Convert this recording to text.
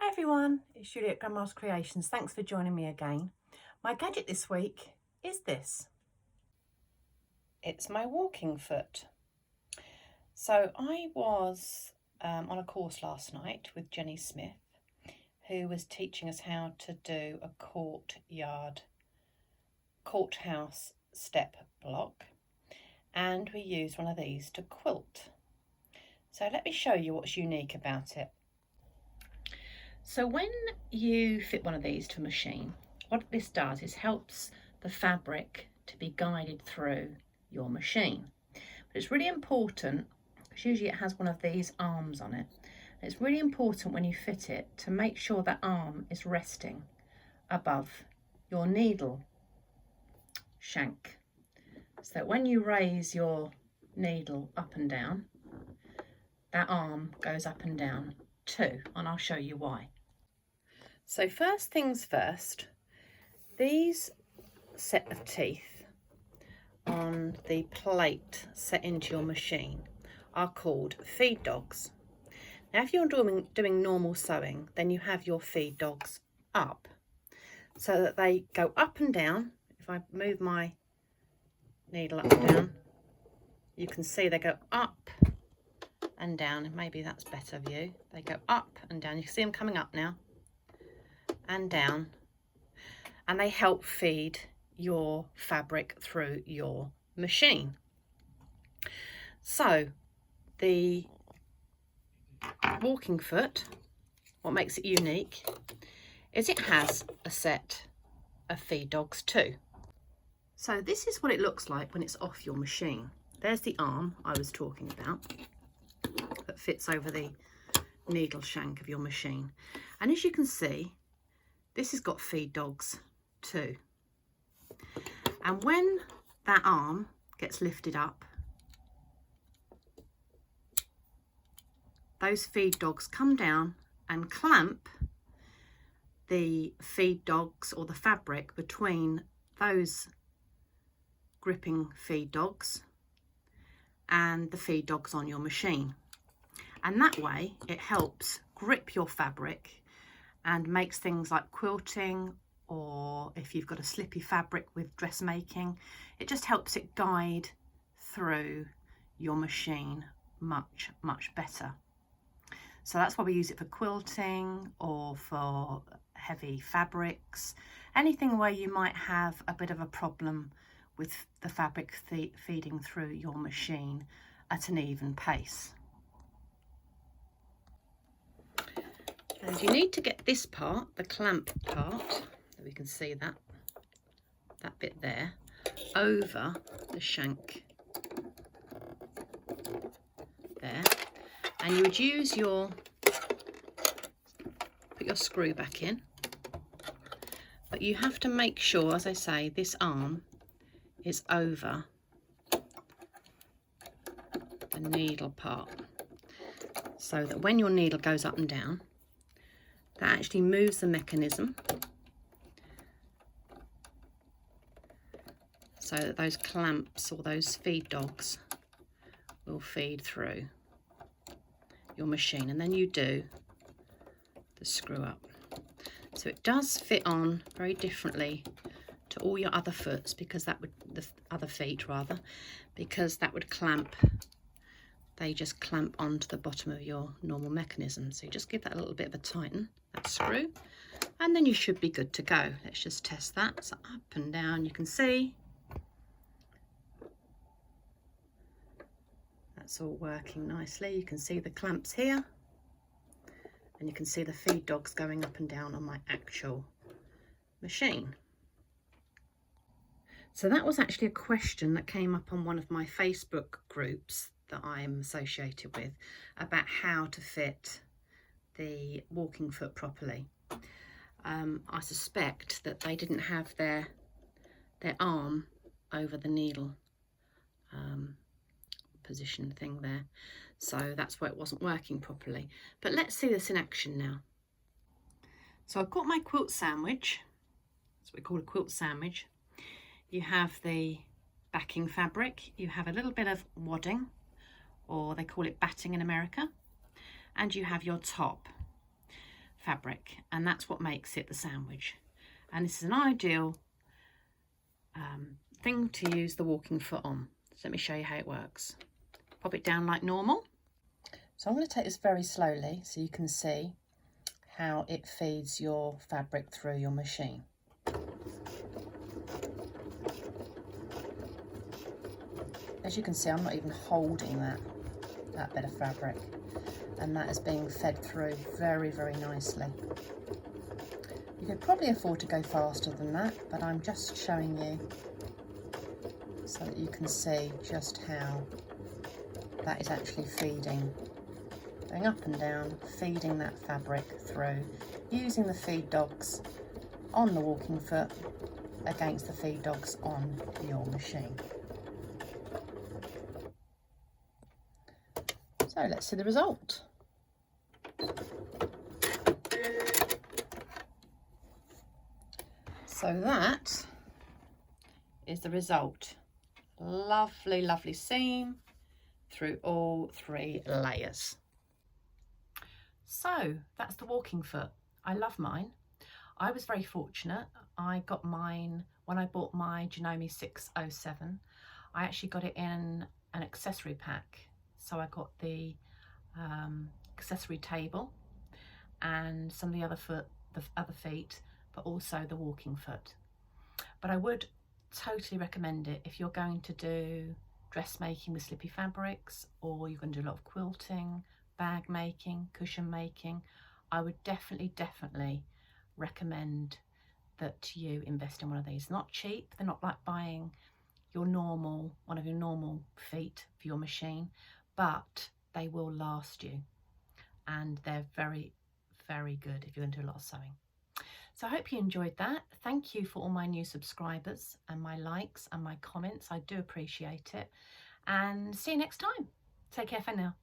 Hi everyone, it's Julie at Grandma's Creations. Thanks for joining me again. My gadget this week is this. It's my walking foot. So I was on a course last night with Jenny Smith, who was teaching us how to do a courthouse step block, and we used one of these to quilt. So let me show you what's unique about it. So when you fit one of these to a machine, what this does is helps the fabric to be guided through your machine. But it's really important, because usually it has one of these arms on it. It's really important when you fit it to make sure that arm is resting above your needle shank. So that when you raise your needle up and down, that arm goes up and down too, and I'll show you why. So first things first, these set of teeth on the plate set into your machine are called feed dogs. Now if you're doing normal sewing, then you have your feed dogs up so that they go up and down. If I move my needle up and down, you can see they go up and down. Maybe that's better view. They go up and down. You can see them coming up now and down, and they help feed your fabric through your machine. So the walking foot, what makes it unique is it has a set of feed dogs too. So this is what it looks like when it's off your machine. There's the arm I was talking about that fits over the needle shank of your machine, and as you can see, this has got feed dogs too. And when that arm gets lifted up, those feed dogs come down and clamp the feed dogs or the fabric between those gripping feed dogs and the feed dogs on your machine. And that way it helps grip your fabric and makes things like quilting, or if you've got a slippy fabric with dressmaking, it just helps it guide through your machine much better. So that's why we use it for quilting or for heavy fabrics, anything where you might have a bit of a problem with the fabric feeding through your machine at an even pace. And you need to get this part, the clamp part, we can see that bit there, over the shank there, and you would use put your screw back in, but you have to make sure, as I say, this arm is over the needle part, so that when your needle goes up and down, that actually moves the mechanism so that those clamps or those feed dogs will feed through your machine, and then you do the screw up. So it does fit on very differently to all your other foots, because the other feet rather, because that would clamp. They just clamp onto the bottom of your normal mechanism. So you just give that a little bit of a tighten, that screw, and then you should be good to go. Let's just test that. So up and down, you can see that's all working nicely. You can see the clamps here, and you can see the feed dogs going up and down on my actual machine. So that was actually a question that came up on one of my Facebook groups that I'm associated with about how to fit the walking foot properly. I suspect that they didn't have their arm over the needle position thing there, so that's why it wasn't working properly. But let's see this in action now. So I've got my quilt sandwich. That's what we call a quilt sandwich. You have the backing fabric, you have a little bit of wadding, or they call it batting in America, and you have your top. fabric, and that's what makes it the sandwich. And this is an ideal thing to use the walking foot on. So let me show you how it works. Pop it down like normal. So I'm going to take this very slowly so you can see how it feeds your fabric through your machine. As you can see, I'm not even holding that bit of fabric, and that is being fed through very, very nicely. You could probably afford to go faster than that, but I'm just showing you so that you can see just how that is actually feeding, going up and down, feeding that fabric through, using the feed dogs on the walking foot against the feed dogs on your machine. So let's see the result. So that is the result. Lovely, lovely seam through all 3 layers. So that's the walking foot. I love mine. I was very fortunate. I got mine when I bought my Janome 607. I actually got it in an accessory pack. So I got the accessory table and some of the other feet, but also the walking foot. But I would totally recommend it if you're going to do dressmaking with slippy fabrics, or you're going to do a lot of quilting, bag making, cushion making. I would definitely recommend that you invest in one of these. They're not cheap. They're not like buying one of your normal feet for your machine, but they will last you, and they're very, very good if you're going to do a lot of sewing. So I hope you enjoyed that. Thank you for all my new subscribers and my likes and my comments. I do appreciate it. And see you next time. Take care for now.